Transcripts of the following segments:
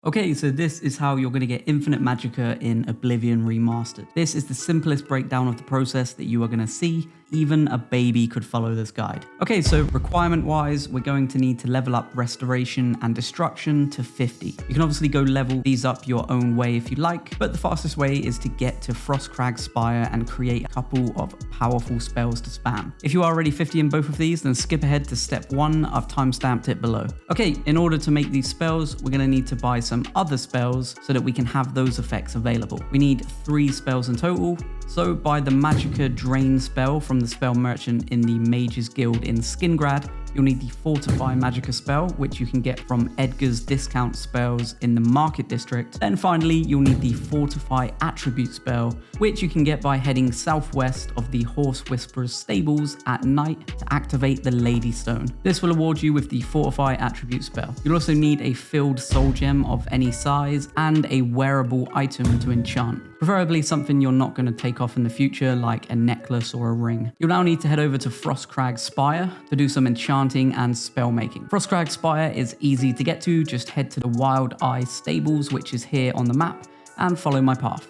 Okay, so this is how you're going to get infinite magicka in Oblivion Remastered. This is the simplest breakdown of the process that you are going to see. Even a baby could follow this guide. Okay, so requirement wise, we're going to need to level up restoration and destruction to 50. You can obviously go level these up your own way if you like, but the fastest way is to get to Frostcrag Spire and create a couple of powerful spells to spam. If you are already 50 in both of these, then skip ahead to step 1. I've timestamped it below. Okay, in order to make these spells, we're going to need to buy some other spells so that we can have those effects available. We need 3 spells in total. So buy the Magicka Drain spell from the spell merchant in the Mages Guild in Skingrad. You'll need the Fortify Magicka spell, which you can get from Edgar's discount spells in the Market District. Then finally, you'll need the Fortify Attribute spell, which you can get by heading southwest of the Horse Whisperer's stables at night to activate the Lady Stone. This will award you with the Fortify Attribute spell. You'll also need a filled soul gem of any size and a wearable item to enchant. Preferably something you're not going to take off in the future, like a necklace or a ring. You'll now need to head over to Frostcrag Spire to do some enchanting and spell making. Frostcrag Spire is easy to get to, just head to the Wild Eye Stables, which is here on the map, and follow my path.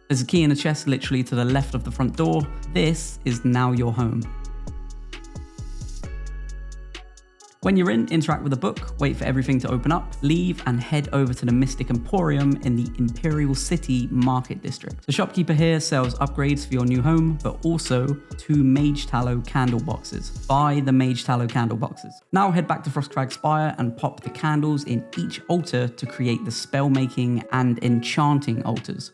There's a key in a chest literally to the left of the front door. This is now your home. When you're in, interact with the book, wait for everything to open up, leave and head over to the Mystic Emporium in the Imperial City Market District. The shopkeeper here sells upgrades for your new home, but also 2 Mage Tallow candle boxes. Buy the Mage Tallow candle boxes. Now head back to Frostcrag Spire and pop the candles in each altar to create the spell making and enchanting altars.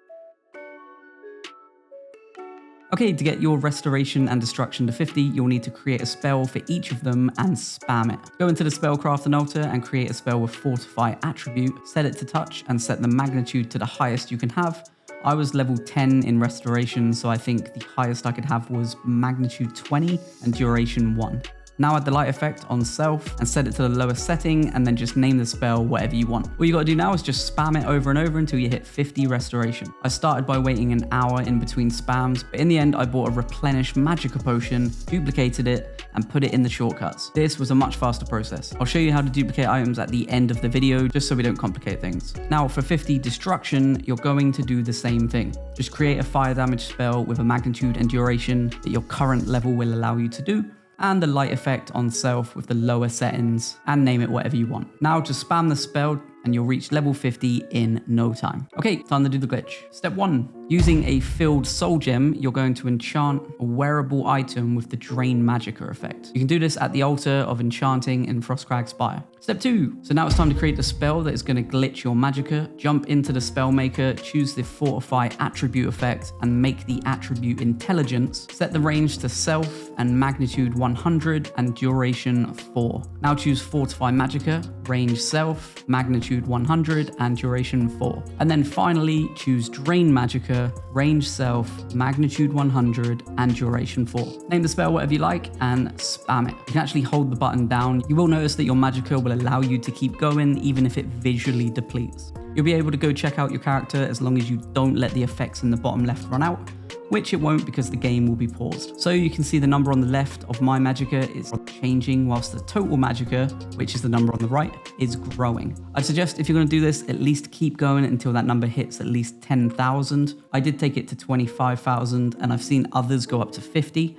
Okay, to get your restoration and destruction to 50, you'll need to create a spell for each of them and spam it. Go into the spellcrafting altar and create a spell with Fortify Attribute, set it to touch and set the magnitude to the highest you can have. I was level 10 in restoration, so I think the highest I could have was magnitude 20 and duration 1. Now add the light effect on self and set it to the lowest setting and then just name the spell whatever you want. All you gotta do now is just spam it over and over until you hit 50 restoration. I started by waiting an hour in between spams, but in the end I bought a replenish magicka potion, duplicated it, and put it in the shortcuts. This was a much faster process. I'll show you how to duplicate items at the end of the video just so we don't complicate things. Now for 50 destruction, you're going to do the same thing. Just create a fire damage spell with a magnitude and duration that your current level will allow you to do, and the light effect on self with the lower settings, and name it whatever you want. Now just spam the spell and you'll reach level 50 in no time. Okay, time to do the glitch. Step 1, using a filled soul gem, you're going to enchant a wearable item with the Drain Magicka effect. You can do this at the altar of enchanting in Frostcrag Spire. Step 2, so now it's time to create the spell that is going to glitch your magicka. Jump into the spell maker, choose the Fortify Attribute effect and make the attribute Intelligence. Set the range to self and magnitude 100 and duration 4. Now choose Fortify Magicka, range self, magnitude 100 and duration 4. And then finally choose Drain Magicka, range self, magnitude 100 and duration 4. Name the spell whatever you like and spam it. You can actually hold the button down. You will notice that your magicka will allow you to keep going even if it visually depletes. You'll be able to go check out your character as long as you don't let the effects in the bottom left run out. which it won't because the game will be paused. So you can see the number on the left of my Magicka is changing whilst the total Magicka, which is the number on the right, is growing. I'd suggest if you're going to do this, at least keep going until that number hits at least 10,000. I did take it to 25,000 and I've seen others go up to 50.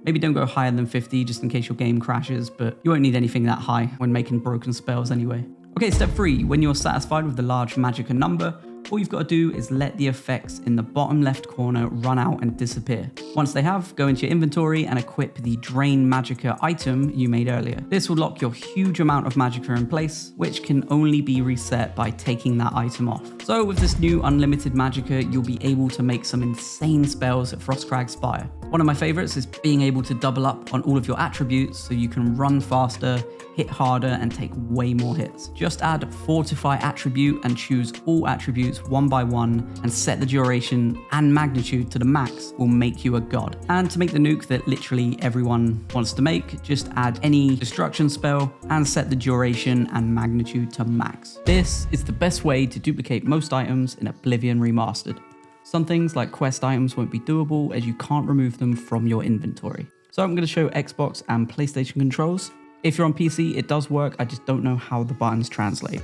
Maybe don't go higher than 50 just in case your game crashes, but you won't need anything that high when making broken spells anyway. Okay, step 3. When you're satisfied with the large Magicka number, all you've got to do is let the effects in the bottom left corner run out and disappear. Once they have, go into your inventory and equip the Drain Magicka item you made earlier. This will lock your huge amount of Magicka in place, which can only be reset by taking that item off. So with this new unlimited Magicka, you'll be able to make some insane spells at Frostcrag Spire. One of my favorites is being able to double up on all of your attributes so you can run faster, hit harder, and take way more hits. Just add Fortify attribute and choose all attributes one by one and set the duration and magnitude to the max will make you a god. And to make the nuke that literally everyone wants to make, just add any destruction spell and set the duration and magnitude to max. This is the best way to duplicate most items in Oblivion Remastered. Some things like quest items won't be doable as you can't remove them from your inventory. So I'm going to show Xbox and PlayStation controls. If you're on PC, it does work, I just don't know how the buttons translate.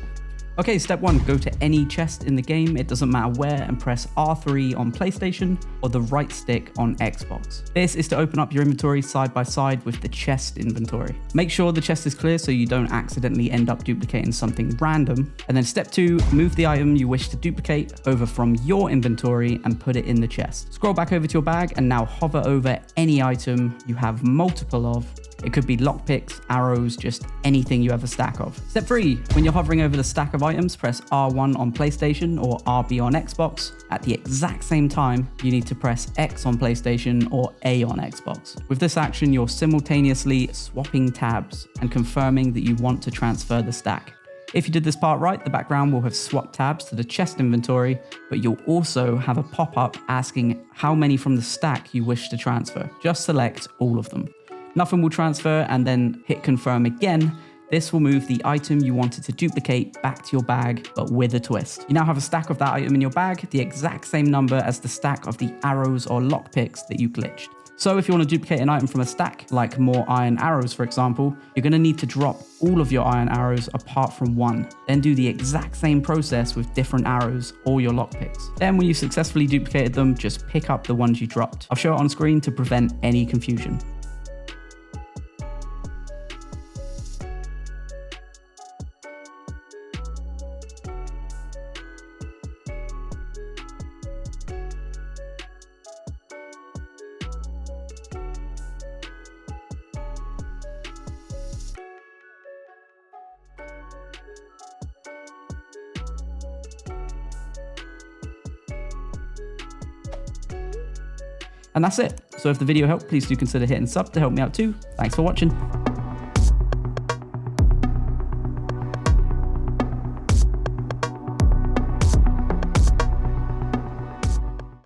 Okay, step 1, go to any chest in the game, it doesn't matter where, and press R3 on PlayStation or the right stick on Xbox. This is to open up your inventory side by side with the chest inventory. Make sure the chest is clear so you don't accidentally end up duplicating something random. And then step 2, move the item you wish to duplicate over from your inventory and put it in the chest. Scroll back over to your bag and now hover over any item you have multiple of. It could be lockpicks, arrows, just anything you have a stack of. Step 3, when you're hovering over the stack of items, press R1 on PlayStation or RB on Xbox. At the exact same time, you need to press X on PlayStation or A on Xbox. With this action, you're simultaneously swapping tabs and confirming that you want to transfer the stack. If you did this part right, the background will have swapped tabs to the chest inventory, but you'll also have a pop-up asking how many from the stack you wish to transfer. Just select all of them. Nothing will transfer and then hit confirm again. This will move the item you wanted to duplicate back to your bag, but with a twist. You now have a stack of that item in your bag, the exact same number as the stack of the arrows or lockpicks that you glitched. So if you want to duplicate an item from a stack, like more iron arrows for example, you're going to need to drop all of your iron arrows apart from one. Then do the exact same process with different arrows or your lockpicks. Then when you've successfully duplicated them, just pick up the ones you dropped. I'll show it on screen to prevent any confusion. And that's it. So if the video helped, please do consider hitting sub to help me out too. Thanks for watching.